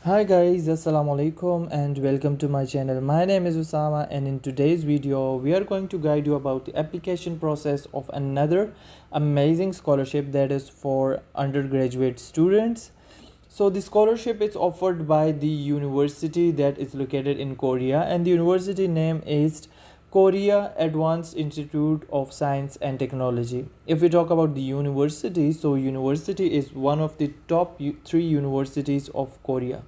Hi guys, Assalamu alaikum and welcome to my channel. My name is Usama and in today's video we are going to guide you about the application process of another amazing scholarship that is for undergraduate students. So the scholarship is offered by the university that is located in Korea, and the university name is Korea Advanced Institute of Science and Technology. If we talk about the university, so university is one of the top three universities of Korea,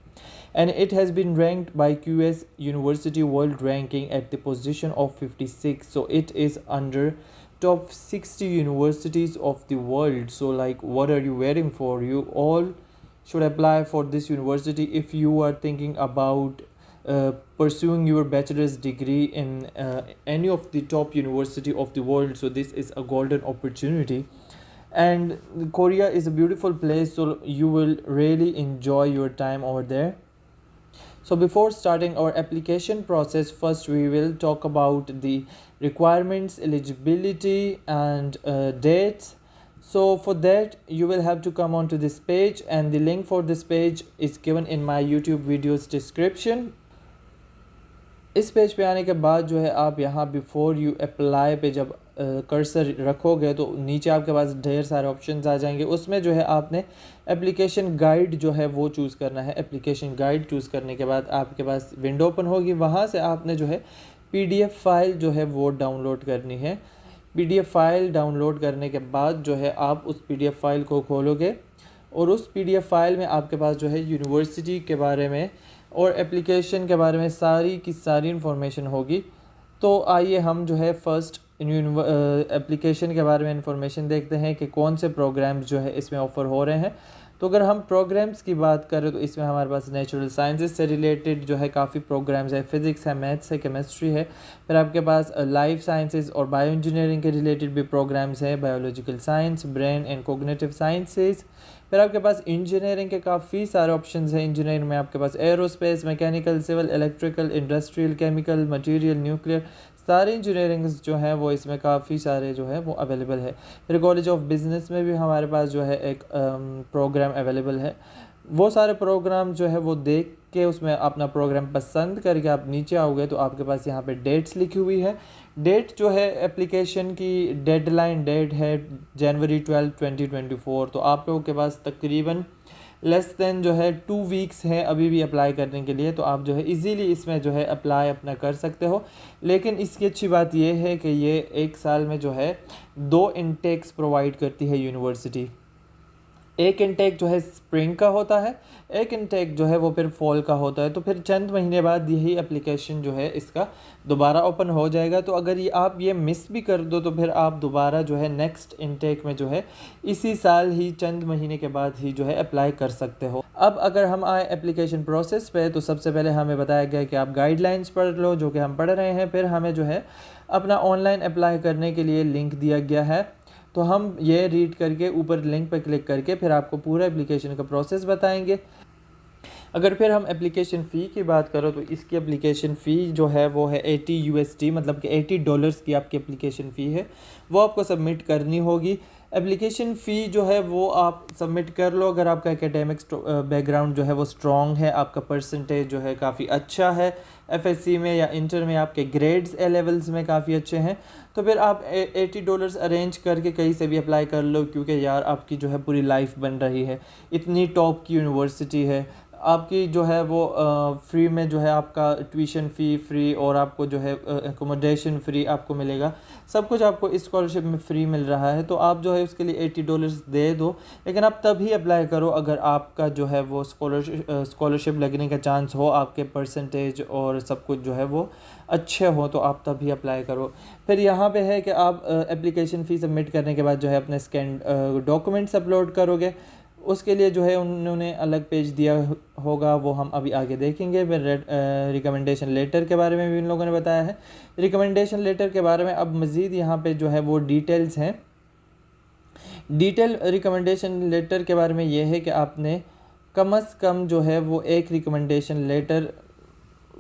and it has been ranked by QS University World Ranking at the position of 56. So it is under top 60 universities of the world. So like, what are you waiting for? You all should apply for this university if you are thinking about pursuing your bachelor's degree in any of the top university of the world. So this is a golden opportunity, and Korea is a beautiful place, so you will really enjoy your time over there. So before starting our application process, first we will talk about the requirements, eligibility and dates. So for that you will have to come onto this page, and the link for this page is given in my YouTube videos description. इस page पे आने के बाद जो है आप यहाँ before you apply पे जब कर्सर रखोगे तो नीचे आपके पास ढेर सारे ऑप्शंस आ जाएंगे। उसमें जो है आपने एप्लीकेशन गाइड जो है वो चूज़ करना है। एप्लीकेशन गाइड चूज़ करने के बाद आपके पास विंडो ओपन होगी, वहाँ से आपने जो है PDF फाइल जो है वो डाउनलोड करनी है। PDF फाइल डाउनलोड करने के बाद जो है आप उस PDF फाइल को खोलोगे और उस PDF फाइल में आपके पास जो है यूनिवर्सिटी के बारे में और एप्लीकेशन के बारे में सारी की सारी इन्फॉर्मेशन होगी। तो आइए हम जो है फर्स्ट एप्लीकेशन के बारे में इन्फॉर्मेशन देखते हैं कि कौन से प्रोग्राम्स जो है इसमें ऑफ़र हो रहे हैं। तो अगर हम प्रोग्राम्स की बात करें तो इसमें हमारे पास नेचुरल साइंसेस से रिलेटेड जो है काफ़ी प्रोग्राम्स है। फिज़िक्स है, मैथ्स है, केमिस्ट्री है। फिर आपके पास लाइफ साइंसेस और बायो इंजीनियरिंग के रिलेटेड भी प्रोग्राम्स है। Biological science, brain and cognitive sciences. फिर आपके पास इंजीनियरिंग के काफ़ी सारे ऑप्शंस हैं। इंजीनियरिंग में आपके पास aerospace, mechanical, civil, electrical, industrial, chemical, material, nuclear, सारी इंजीनियरिंग्स जो हैं वो इसमें काफ़ी सारे जो है वो अवेलेबल है। फिर कॉलेज ऑफ बिजनेस में भी हमारे पास जो है एक प्रोग्राम अवेलेबल है। वो सारे प्रोग्राम जो है वो देख के उसमें अपना प्रोग्राम पसंद करके आप नीचे आओगे तो आपके पास यहाँ पे डेट्स लिखी हुई है। डेट जो है एप्लीकेशन की डेडलाइन डेट है जनवरी 12, 2024। तो आप लोगों के पास तकरीबन लेस देन जो है 2 वीक्स हैं अभी भी अप्लाई करने के लिए। तो आप जो है इजीली इसमें जो है अप्लाई अपना कर सकते हो। लेकिन इसकी अच्छी बात ये है कि ये 1 साल में जो है 2 इनटेक्स प्रोवाइड करती है यूनिवर्सिटी। एक इनटेक जो है स्प्रिंग का होता है, एक इनटेक जो है वो फिर फॉल का होता है। तो फिर चंद महीने बाद यही एप्लीकेशन जो है इसका दोबारा ओपन हो जाएगा। तो अगर ये आप ये मिस भी कर दो तो फिर आप दोबारा जो है नेक्स्ट इनटेक में जो है इसी साल ही चंद महीने के बाद ही जो है अप्लाई कर सकते हो। अब अगर हम आए एप्लीकेशन प्रोसेस पे तो सबसे पहले हमें बताया गया कि आप गाइडलाइंस पढ़ लो, जो कि हम पढ़ रहे हैं। फिर हमें जो है अपना ऑनलाइन अप्लाई करने के लिए लिंक दिया गया है। तो हम ये रीड करके ऊपर लिंक पर क्लिक करके फिर आपको पूरा एप्लीकेशन का प्रोसेस बताएंगे। अगर फिर हम एप्लीकेशन फ़ी की बात करो तो इसकी एप्लीकेशन फ़ी जो है वो है $80, मतलब कि $80 की आपकी एप्लीकेशन फ़ी है, वो आपको सबमिट करनी होगी। एप्लीकेशन फ़ी जो है वो आप सबमिट कर लो अगर आपका एकेडमिक्स बैकग्राउंड जो है वो स्ट्रॉन्ग है, आपका परसेंटेज जो है काफ़ी अच्छा है, एफएससी में या इंटर में आपके ग्रेड्स ए लेवल्स में काफ़ी अच्छे हैं। तो फिर आप $80 अरेंज करके कहीं से भी अप्लाई कर लो, क्योंकि यार आपकी जो है पूरी लाइफ बन रही है। इतनी टॉप की यूनिवर्सिटी है, आपकी जो है वो फ्री में जो है आपका ट्यूशन फ़ी फ्री और आपको जो है एकोमोडेशन फ्री आपको मिलेगा। सब कुछ आपको इस स्कॉलरशिप में फ्री मिल रहा है। तो आप जो है उसके लिए $80 दे दो, लेकिन आप तभी अप्लाई करो अगर आपका जो है वो स्कॉलरशिप लगने का चांस हो, आपके परसेंटेज और सब कुछ जो है वो अच्छे हो, तो आप तभी अप्लाई करो। फिर यहाँ पे है कि आप एप्लीकेशन फ़ी सबमिट करने के बाद जो है अपने स्कैन डॉक्यूमेंट्स अपलोड करोगे। उसके लिए जो है उन्होंने अलग पेज दिया होगा, वो हम अभी आगे देखेंगे। फिर रिकमेंडेशन लेटर के बारे में भी इन लोगों ने बताया है। रिकमेंडेशन लेटर के बारे में अब मज़ीद यहाँ पे जो है वो डिटेल्स हैं। डिटेल रिकमेंडेशन लेटर के बारे में ये है कि आपने कम से कम जो है वो एक रिकमेंडेशन लेटर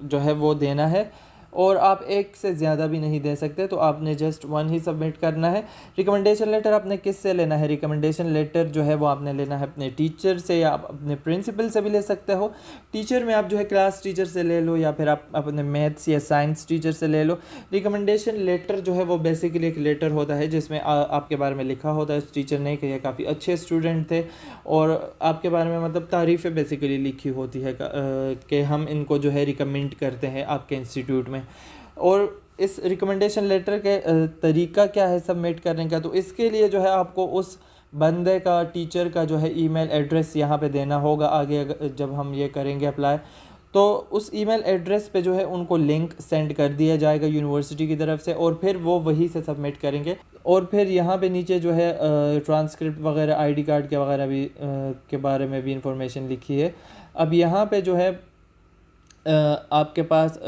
जो है वो देना है। और आप एक से ज़्यादा भी नहीं दे सकते, तो आपने जस्ट 1 ही सबमिट करना है। रिकमेंडेशन लेटर आपने किस से लेना है? रिकमेंडेशन लेटर जो है वो आपने लेना है अपने टीचर से, या आप अपने प्रिंसिपल से भी ले सकते हो। टीचर में आप जो है क्लास टीचर से ले लो, या फिर आप अपने मैथ्स या साइंस टीचर से ले लो। रिकमेंडेशन लेटर जो है वो बेसिकली एक लेटर होता है जिसमें आपके बारे में लिखा होता है उस टीचर ने कि ये काफ़ी अच्छे स्टूडेंट थे, और आपके बारे में मतलब तारीफ़ें बेसिकली लिखी होती है कि हम इनको जो है रिकमेंड करते हैं आपके इंस्टीट्यूट में। और इस रिकमेंडेशन लेटर के तरीका क्या है सबमिट करने का? तो इसके लिए जो है आपको उस बंदे का, टीचर का जो है ईमेल एड्रेस यहाँ पे देना होगा। आगे जब हम ये करेंगे अप्लाई, तो उस ईमेल एड्रेस पे जो है उनको लिंक सेंड कर दिया जाएगा यूनिवर्सिटी की तरफ से, और फिर वो वहीं से सबमिट करेंगे। और फिर यहाँ पे नीचे जो है ट्रांसक्रिप्ट वगैरह, आईडी कार्ड के वगैरह भी के बारे में भी इंफॉर्मेशन लिखी है। अब यहाँ पे जो है आपके पास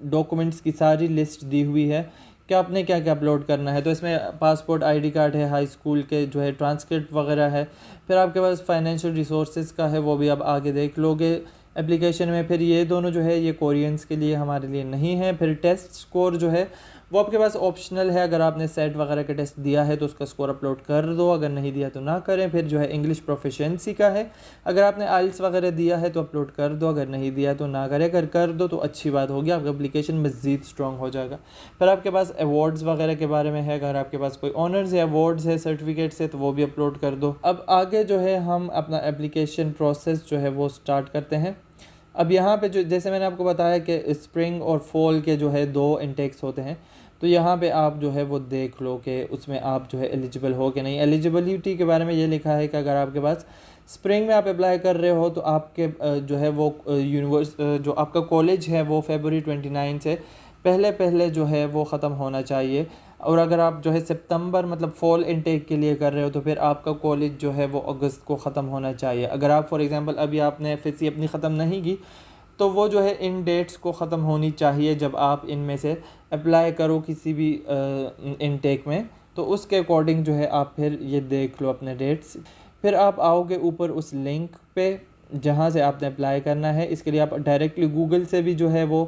डॉक्यूमेंट्स की सारी लिस्ट दी हुई है कि आपने क्या क्या अपलोड करना है। तो इसमें पासपोर्ट, आईडी कार्ड है, हाई स्कूल के जो है ट्रांसक्रिप्ट वगैरह है। फिर आपके पास फाइनेंशियल रिसोर्सेज का है, वो भी आप आगे देख लोगे एप्लीकेशन में। फिर ये दोनों जो है ये कोरियंस के लिए, हमारे लिए नहीं है। फिर टेस्ट स्कोर जो है वो आपके पास ऑप्शनल है, अगर आपने सेट वगैरह का टेस्ट दिया है तो उसका स्कोर अपलोड कर दो, अगर नहीं दिया तो ना करें। फिर जो है इंग्लिश प्रोफिशिएंसी का है, अगर आपने आइल्स वगैरह दिया है तो अपलोड कर दो, अगर नहीं दिया तो ना करें। अगर कर दो तो अच्छी बात होगी, आपका एप्लीकेशन मज़ीद स्ट्रॉन्ग हो जाएगा। फिर आपके पास अवार्ड्स वगैरह के बारे में है, अगर आपके पास कोई ऑनर्स या अवार्ड्स है, सर्टिफिकेट्स है, तो वो भी अपलोड कर दो। अब आगे जो है हम अपना एप्लीकेशन प्रोसेस जो है वो स्टार्ट करते हैं। अब यहाँ पे जो, जैसे मैंने आपको बताया कि स्प्रिंग और फॉल के जो है 2 इंटेक्स होते हैं, तो यहाँ पे आप जो है वो देख लो कि उसमें आप जो है एलिजिबल हो कि नहीं। एलिजिबिलिटी के बारे में ये लिखा है कि अगर आपके पास स्प्रिंग में आप अप्लाई कर रहे हो तो आपके जो है वो जो आपका कॉलेज है वो February 29 से पहले जो है वो ख़त्म होना चाहिए। और अगर आप जो है सितंबर मतलब फॉल इनटेक के लिए कर रहे हो तो फिर आपका कॉलेज जो है वो अगस्त को ख़त्म होना चाहिए। अगर आप फॉर एग्ज़ाम्पल अभी आपने एफएससी अपनी ख़त्म नहीं की, तो वो जो है इन डेट्स को ख़त्म होनी चाहिए जब आप इनमें से अप्लाई करो किसी भी इनटेक में। तो उसके अकॉर्डिंग जो है आप फिर ये देख लो अपने डेट्स। फिर आप आओगे ऊपर उस लिंक पे जहाँ से आपने अप्लाई करना है। इसके लिए आप डायरेक्टली गूगल से भी जो है वो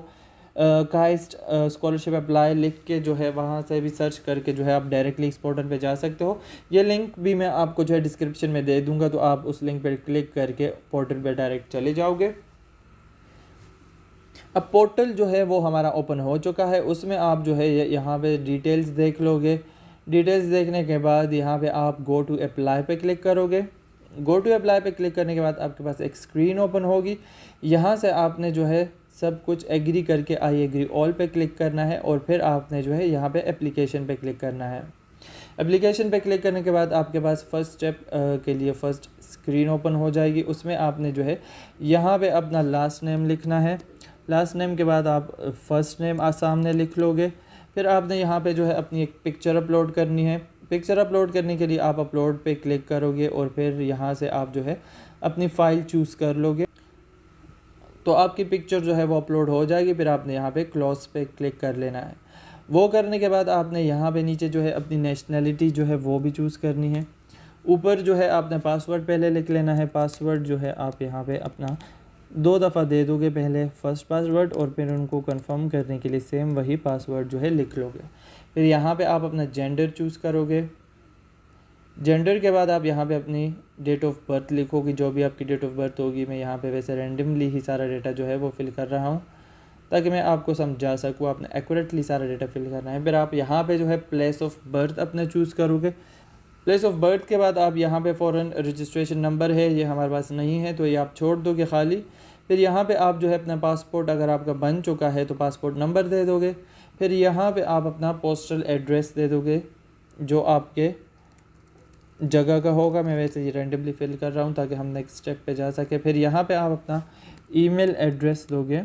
काइस्ट स्कॉलरशिप अप्लाई लिख के जो है वहाँ से भी सर्च करके जो है आप डायरेक्टली इस पोर्टल पे जा सकते हो। ये लिंक भी मैं आपको जो है डिस्क्रिप्शन में दे दूँगा, तो आप उस लिंक पर क्लिक करके पोर्टल पे डायरेक्ट चले जाओगे। अब पोर्टल जो है वो हमारा ओपन हो चुका है, उसमें आप जो है यहाँ पे डिटेल्स देख लोगे। डिटेल्स देखने के बाद यहाँ पे आप गो टू अप्लाई पे क्लिक करोगे। गो टू अप्लाई पे क्लिक करने के बाद आपके पास एक स्क्रीन ओपन होगी। यहाँ से आपने जो है सब कुछ एग्री करके आई एग्री ऑल पे क्लिक करना है, और फिर आपने जो है यहाँ पे एप्लीकेशन पे क्लिक करना है। एप्लीकेशन पे क्लिक करने के बाद आपके पास फर्स्ट स्टेप के लिए फ़र्स्ट स्क्रीन ओपन हो जाएगी। उसमें आपने जो है यहाँ पे अपना लास्ट नेम लिखना है। लास्ट नेम के बाद आप फर्स्ट नेम सामने लिख लोगे। फिर आपने यहाँ पे जो है अपनी एक पिक्चर अपलोड करनी है। पिक्चर अपलोड करने के लिए आप अपलोड पे क्लिक करोगे, और फिर यहाँ से आप जो है अपनी फ़ाइल चूज़ कर लोगे, तो आपकी पिक्चर जो है वो अपलोड हो जाएगी। फिर आपने यहाँ पे क्लोज पे क्लिक कर लेना है। वो करने के बाद आपने यहाँ पे नीचे जो है अपनी नेशनलिटी जो है वो भी चूज़ करनी है। ऊपर जो है आपने पासवर्ड पहले लिख लेना है। पासवर्ड जो है आप यहाँ पे अपना 2 दफ़ा दे दोगे, पहले फ़र्स्ट पासवर्ड, और फिर उनको कंफर्म करने के लिए सेम वही पासवर्ड जो है लिख लोगे। फिर यहाँ पे आप अपना जेंडर चूज़ करोगे। जेंडर के बाद आप यहाँ पे अपनी डेट ऑफ बर्थ लिखोगे, जो भी आपकी डेट ऑफ बर्थ होगी। मैं यहाँ पे वैसे रैंडमली ही सारा डेटा जो है वो फिल कर रहा हूँ ताकि मैं आपको समझा सकूँ। आपने एक्यूरेटली सारा डेटा फिल करना है। फिर आप यहाँ पे जो है प्लेस ऑफ बर्थ अपना चूज़ करोगे। प्लेस ऑफ बर्थ के बाद आप यहाँ पे फ़ौरन रजिस्ट्रेशन नंबर है, ये हमारे पास नहीं है तो ये आप छोड़ दोगे खाली। फिर यहाँ पे आप जो है अपना पासपोर्ट, अगर आपका बन चुका है तो पासपोर्ट नंबर दे दोगे। फिर यहाँ पे आप अपना पोस्टल एड्रेस दे दोगे जो आपके जगह का होगा। मैं वैसे ही रैंडमली फिल कर रहा हूँ ताकि हम नेक्स्ट स्टेप पे जा सके। फिर यहाँ पे आप अपना ईमेल एड्रेस दोगे।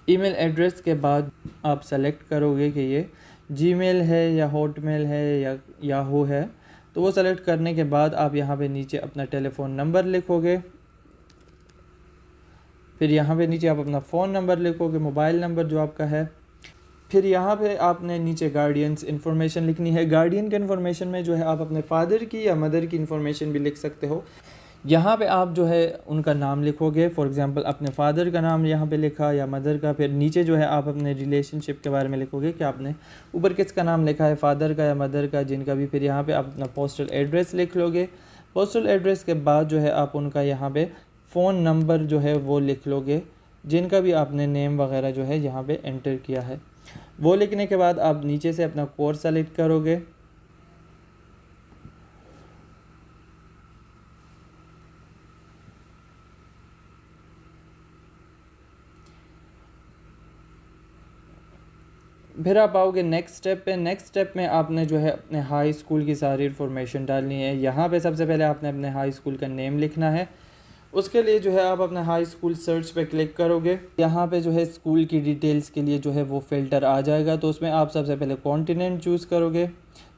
ईमेल एड्रेस के बाद आप सेलेक्ट करोगे कि ये जीमेल है या हॉटमेल है या याहू है। तो वो सेलेक्ट करने के बाद आप यहाँ पे नीचे अपना टेलीफ़ोन नंबर लिखोगे। फिर यहाँ पे नीचे आप अपना फ़ोन नंबर लिखोगे, मोबाइल नंबर जो आपका है। फिर यहाँ पे आपने नीचे गार्डियंस इन्फॉर्मेशन लिखनी है। गार्डियन के इन्फॉर्मेशन में जो है आप अपने फादर की या मदर की इन्फॉर्मेशन भी लिख सकते हो। यहाँ पे आप जो है उनका नाम लिखोगे। फॉर एग्जांपल अपने फादर का नाम यहाँ पे लिखा या मदर का। फिर नीचे जो है आप अपने रिलेशनशिप के बारे में लिखोगे कि आपने ऊपर किसका नाम लिखा है, फादर का या मदर का, जिनका भी। फिर यहाँ पे आप अपना पोस्टल एड्रेस लिख लोगे। पोस्टल एड्रेस के बाद जो है आप उनका यहाँ पे फ़ोन नंबर जो है वो लिख लोगे, जिनका भी आपने नेम वगैरह जो है यहाँ पे एंटर किया है। वो लिखने के बाद आप नीचे से अपना कोर्स सेलेक्ट करोगे। फिर आप आओगे नेक्स्ट स्टेप पे। नेक्स्ट स्टेप में आपने जो है अपने हाई स्कूल की सारी इन्फॉर्मेशन डालनी है। यहाँ पे सबसे पहले आपने अपने हाई स्कूल का नेम लिखना है। उसके लिए जो है आप अपना हाई स्कूल सर्च पे क्लिक करोगे। यहाँ पे जो है स्कूल की डिटेल्स के लिए जो है वो फ़िल्टर आ जाएगा। तो उसमें आप सबसे पहले कॉन्टिनेंट चूज़ करोगे।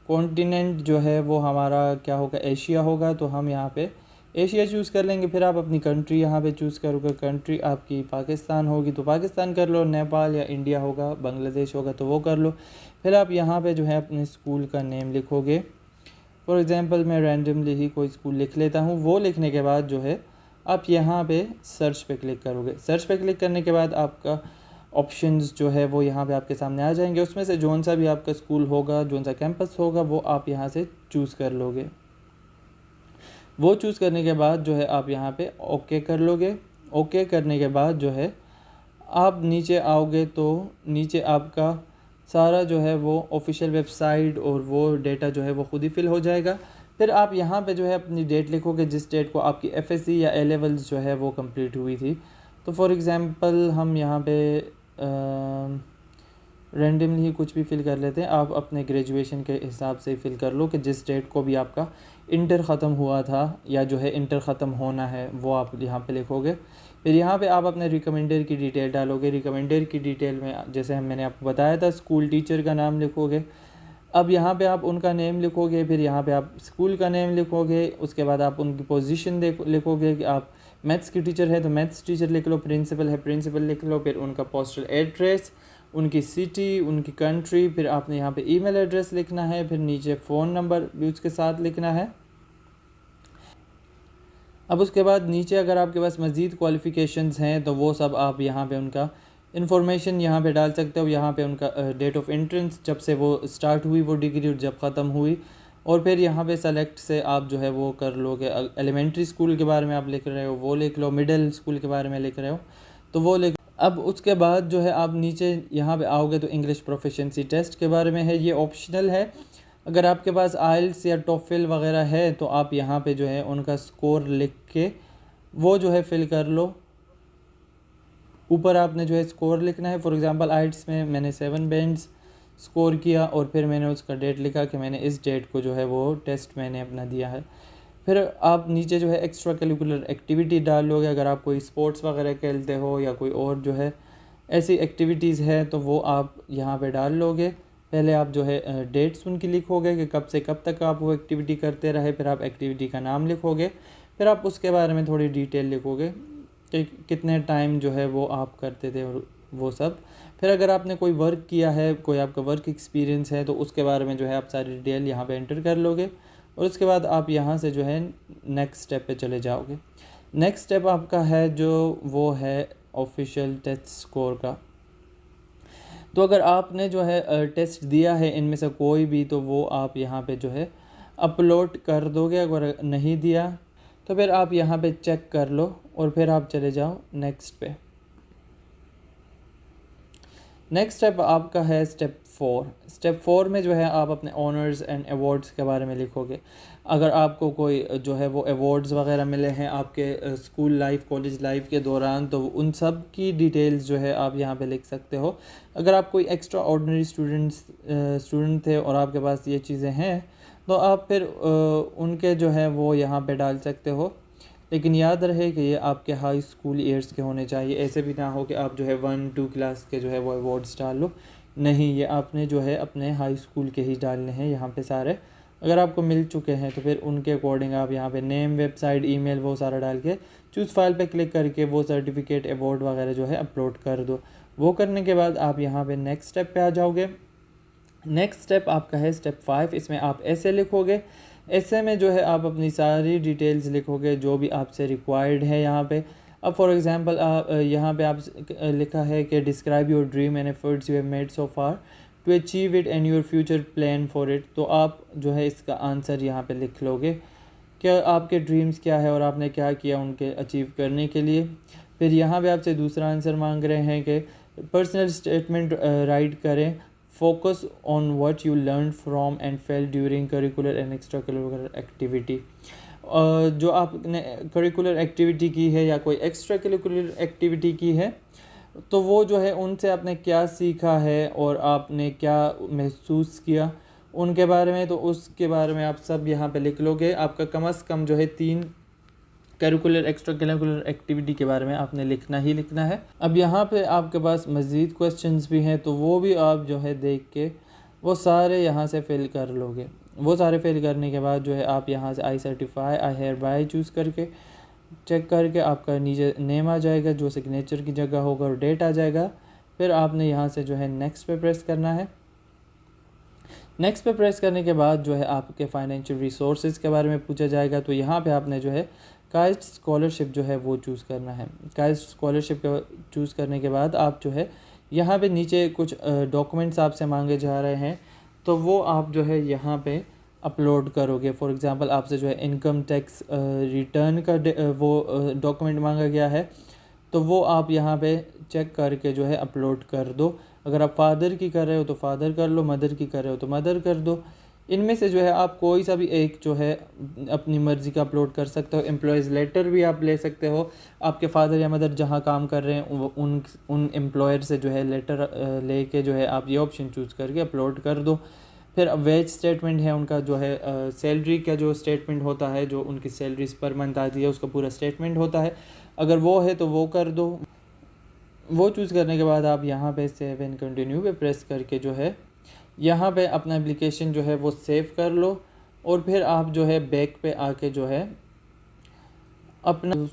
कॉन्टिनेंट जो है वो हमारा क्या होगा, एशिया होगा। तो हम यहाँ पे एशिया चूज़ कर लेंगे। फिर आप अपनी कंट्री यहाँ पे चूज़ करोगे। कंट्री आपकी पाकिस्तान होगी तो पाकिस्तान कर लो, नेपाल या इंडिया होगा, बांग्लादेश होगा तो वो कर लो। फिर आप यहाँ पे जो है अपने स्कूल का नेम लिखोगे। फॉर एग्ज़ाम्पल मैं रैंडमली ही कोई स्कूल लिख लेता हूँ। वो लिखने के बाद जो है आप यहाँ पे सर्च पे क्लिक करोगे। सर्च पे क्लिक करने के बाद आपका ऑप्शंस जो है वो यहाँ पे आपके सामने आ जाएंगे। उसमें से जौन सा भी आपका स्कूल होगा, जौन सा कैंपस होगा, वो आप यहाँ से चूज़ कर लोगे। वो चूज़ करने के बाद जो है आप यहाँ पे ओके कर लोगे। ओके करने के बाद जो है आप नीचे आओगे तो नीचे आपका सारा जो है वो ऑफिशियल वेबसाइट और वो डेटा जो है वो खुद ही फिल हो जाएगा। फिर आप यहाँ पे जो है अपनी डेट लिखोगे, जिस डेट को आपकी एफएससी या ए लेवल्स जो है वो कंप्लीट हुई थी। तो फॉर एग्ज़ाम्पल हम यहाँ पे रैंडमली ही कुछ भी फिल कर लेते हैं। आप अपने ग्रेजुएशन के हिसाब से फिल कर लो कि जिस डेट को भी आपका इंटर ख़त्म हुआ था या जो है इंटर ख़त्म होना है वो आप यहाँ पे लिखोगे। फिर यहाँ पे आप अपने रिकमेंडर की डिटेल डालोगे। रिकमेंडर की डिटेल में जैसे मैंने आपको बताया था, स्कूल टीचर का नाम लिखोगे। अब यहाँ पे आप उनका नेम लिखोगे। फिर यहाँ पे आप स्कूल का नेम लिखोगे। उसके बाद आप उनकी पोजीशन लिखोगे कि आप मैथ्स की टीचर है तो मैथ्स टीचर लिख लो, प्रिंसिपल है प्रिंसिपल लिख लो। फिर उनका पोस्टल एड्रेस, उनकी सिटी, उनकी कंट्री। फिर आपने यहाँ पे ईमेल एड्रेस लिखना है। फिर नीचे फ़ोन नंबर भी उसके साथ लिखना है। अब उसके बाद नीचे अगर आपके पास मज़ीद क्वालिफ़िकेशंस हैं तो वो सब आप यहाँ पे उनका इन्फॉर्मेशन यहाँ पे डाल सकते हो। यहाँ पे उनका डेट ऑफ एंट्रेंस, जब से वो स्टार्ट हुई वो डिग्री और जब ख़त्म हुई। और फिर यहाँ पे सेलेक्ट से आप जो है वो कर लोगे। एलिमेंट्री स्कूल के बारे में आप लिख रहे हो वो लिख लो, मिडिल स्कूल के बारे में लिख रहे हो तो वो लिख। अब उसके बाद जो है आप नीचे यहाँ पे आओगे तो इंग्लिश प्रोफिशिएंसी टेस्ट के बारे में है, ये ऑप्शनल है। अगर आपके पास आइल्स या टॉफिल वगैरह है तो आप यहाँ पे जो है उनका स्कोर लिख के वो जो है फिल कर लो। ऊपर आपने जो है स्कोर लिखना है। फॉर एग्ज़ाम्पल आइल्स में मैंने 7 बैंड्स स्कोर किया और फिर मैंने उसका डेट लिखा कि मैंने इस डेट को जो है वो टेस्ट मैंने अपना दिया है। फिर आप नीचे जो है एक्स्ट्रा करिकुलर एक्टिविटी डाल लोगे। अगर आप कोई स्पोर्ट्स वगैरह खेलते हो या कोई और जो है ऐसी एक्टिविटीज़ है तो वो आप यहाँ पे डाल लोगे। पहले आप जो है डेट्स उनकी लिखोगे कि कब से कब तक आप वो एक्टिविटी करते रहे। फिर आप एक्टिविटी का नाम लिखोगे। फिर आप उसके बारे में थोड़ी डिटेल लिखोगे कि कितने टाइम जो है वो आप करते थे और वो सब। फिर अगर आपने कोई वर्क किया है, कोई आपका वर्क एक्सपीरियंस है तो उसके बारे में जो है आप सारी डिटेल यहाँ पे एंटर कर लोगे। और उसके बाद आप यहाँ से जो है नेक्स्ट स्टेप पे चले जाओगे। नेक्स्ट स्टेप आपका है जो वो है ऑफिशियल टेस्ट स्कोर का। तो अगर आपने जो है टेस्ट दिया है इनमें से कोई भी तो वो आप यहाँ पे जो है अपलोड कर दोगे। अगर नहीं दिया तो फिर आप यहाँ पे चेक कर लो और फिर आप चले जाओ नेक्स्ट पे। नेक्स्ट स्टेप आपका है स्टेप 4। स्टेप 4 में जो है आप अपने ऑनर्स एंड अवार्ड्स के बारे में लिखोगे। अगर आपको कोई जो है वो अवार्ड्स वगैरह मिले हैं आपके स्कूल लाइफ, कॉलेज लाइफ के दौरान तो उन सब की डिटेल्स जो है आप यहाँ पे लिख सकते हो। अगर आप कोई एक्स्ट्रा ऑर्डिनरी स्टूडेंट थे और आपके पास ये चीज़ें हैं तो आप फिर उनके जो है वो यहाँ पे डाल सकते हो। लेकिन याद रहे कि ये आपके हाई स्कूल ईयर्स के होने चाहिए। ऐसे भी ना हो कि आप जो है 1-2 क्लास के जो है वो अवार्ड्स डाल लो। नहीं, ये आपने जो है अपने हाई स्कूल के ही डालने हैं यहाँ पे सारे। अगर आपको मिल चुके हैं तो फिर उनके अकॉर्डिंग आप यहाँ पे नेम, वेबसाइट, ईमेल वो सारा डाल के चूज़ फाइल पे क्लिक करके वो सर्टिफिकेट, अवार्ड वगैरह जो है अपलोड कर दो। वो करने के बाद आप यहाँ पे नेक्स्ट स्टेप पे आ जाओगे। नेक्स्ट स्टेप आपका है स्टेप 5। इसमें आप ऐसे लिखोगे ऐसे में जो है आप अपनी सारी डिटेल्स लिखोगे जो भी आपसे रिक्वायर्ड है यहाँ पे। अब फॉर एग्जांपल आप यहाँ पे आप लिखा है कि describe your dream and efforts you have made so far to achieve it and your future plan for it. तो आप जो है इसका आंसर यहाँ पे लिख लोगे, क्या आपके ड्रीम्स क्या है और आपने क्या किया उनके अचीव करने के लिए। फिर यहाँ पे आपसे दूसरा आंसर मांग रहे हैं कि पर्सनल स्टेटमेंट राइट करें, focus on what you learn from and fail during curricular and extra curricular activity. जो आपने करिकुलर एक्टिविटी की है या कोई एक्स्ट्रा करिकुलर एक्टिविटी की है तो वो जो है उनसे आपने क्या सीखा है और आपने क्या महसूस किया उनके बारे में, तो उसके बारे में आप सब यहाँ पे लिख लोगे। आपका कम से कम जो है 3 करिकुलर एक्स्ट्रा करिकुलर एक्टिविटी के बारे में आपने लिखना ही लिखना है। अब यहाँ पे आपके पास मज़ीद क्वेश्चंस भी हैं तो वो भी आप जो है देख के वो सारे यहाँ से फिल कर लोगे। वो सारे फिल करने के बाद जो है आप यहाँ से आई सर्टिफाई आई हेयर बाय चूज़ करके चेक करके आपका नीचे नेम आ जाएगा, जो सिग्नेचर की जगह होगा, और डेट आ जाएगा। फिर आपने यहाँ से जो है नेक्स्ट पे प्रेस करना है। नेक्स्ट पे प्रेस करने के बाद जो है आपके फाइनेंशियल रिसोर्सेज के बारे में पूछा जाएगा। तो यहाँ पे आपने जो है काइस्ट स्कॉलरशिप जो है वो चूज़ करना है। काइस्ट स्कॉलरशिप का चूज़ करने के बाद आप जो है यहाँ पे नीचे कुछ डॉक्यूमेंट्स आपसे मांगे जा रहे हैं तो वो आप जो है यहाँ पे अपलोड करोगे। फॉर एग्जांपल आपसे जो है इनकम टैक्स रिटर्न का वो डॉक्यूमेंट मांगा गया है तो वो आप यहाँ पे चेक करके जो है अपलोड कर दो। अगर आप फादर की कर रहे हो तो फादर कर लो, मदर की कर रहे हो तो मदर कर दो। इनमें से जो है आप कोई सा भी एक जो है अपनी मर्ज़ी का अपलोड कर सकते हो। एम्प्लॉयज़ लेटर भी आप ले सकते हो, आपके फादर या मदर जहाँ काम कर रहे हैं उन एम्प्लॉयर से जो है लेटर लेके जो है आप ये ऑप्शन चूज़ करके अपलोड कर दो। फिर वेज स्टेटमेंट है उनका जो है सैलरी का जो स्टेटमेंट होता है, जो उनकी सैलरीज पर मंथ आती है उसका पूरा स्टेटमेंट होता है, अगर वो है तो वो कर दो। वो चूज़ करने के बाद आप यहाँ पे सेव एंड कंटिन्यू पे प्रेस करके जो है यहाँ पे अपना एप्लीकेशन जो है वो सेव कर लो। और फिर आप जो है बैक पे आके जो है अपना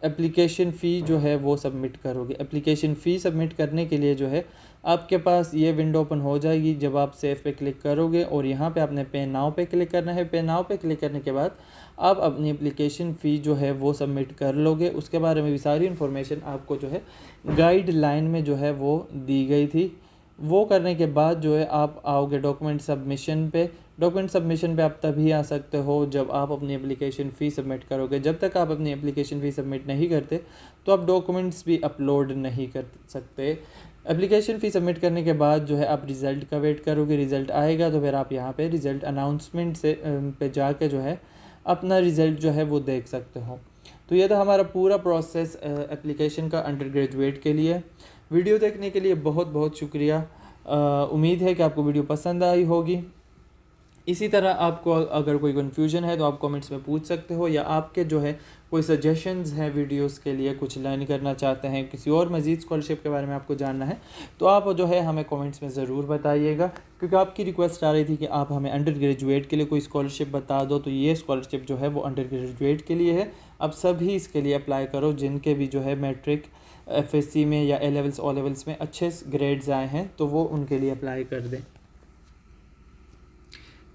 एप्लीकेशन फ़ी जो है वो सबमिट करोगे। एप्लीकेशन फ़ी सबमिट करने के लिए जो है आपके पास ये विंडो ओपन हो जाएगी जब आप सेव पे क्लिक करोगे, और यहाँ पे आपने पे नाउ पे क्लिक करना है। पे नाउ पे क्लिक करने के बाद आप अपनी एप्लीकेशन फ़ी जो है वो सबमिट कर लोगे। उसके बारे में भी सारी इन्फॉर्मेशन आपको जो है गाइडलाइन में जो है वो दी गई थी। वो करने के बाद जो है आप आओगे डॉक्यूमेंट सबमिशन पे। डॉक्यूमेंट सबमिशन पे आप तभी आ सकते हो जब आप अपनी एप्लीकेशन फ़ी सबमिट करोगे। जब तक आप अपनी एप्लीकेशन फ़ी सबमिट नहीं करते तो आप डॉक्यूमेंट्स भी अपलोड नहीं कर सकते। एप्लीकेशन फ़ी सबमिट करने के बाद जो है आप रिज़ल्ट का वेट करोगे। रिज़ल्ट आएगा तो फिर आप यहाँ पे रिज़ल्ट अनाउंसमेंट से पे जाके जो है अपना रिज़ल्ट जो है वो देख सकते हो। तो ये था हमारा पूरा प्रोसेस एप्लीकेशन का अंडर ग्रेजुएट के लिए। वीडियो देखने के लिए बहुत बहुत शुक्रिया। उम्मीद है कि आपको वीडियो पसंद आई होगी। इसी तरह आपको अगर कोई कन्फ्यूजन है तो आप कमेंट्स में पूछ सकते हो, या आपके जो है कोई सजेशंस हैं वीडियोस के लिए, कुछ लर्न करना चाहते हैं, किसी और मज़ीद स्कॉलरशिप के बारे में आपको जानना है तो आप जो है हमें कमेंट्स में ज़रूर बताइएगा। क्योंकि आपकी रिक्वेस्ट आ रही थी कि आप हमें अंडर ग्रेजुएट के लिए कोई स्कॉलरशिप बता दो, तो ये स्कॉलरशिप जो है वो अंडर ग्रेजुएट के लिए है। अब सभी इसके लिए अप्लाई करो जिनके भी जो है मैट्रिक FSC में या A लेवल्स O लेवल्स में अच्छे ग्रेड्स आए हैं तो वो उनके लिए अप्लाई कर दें।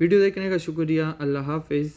वीडियो देखने का शुक्रिया। अल्लाह हाफिज़।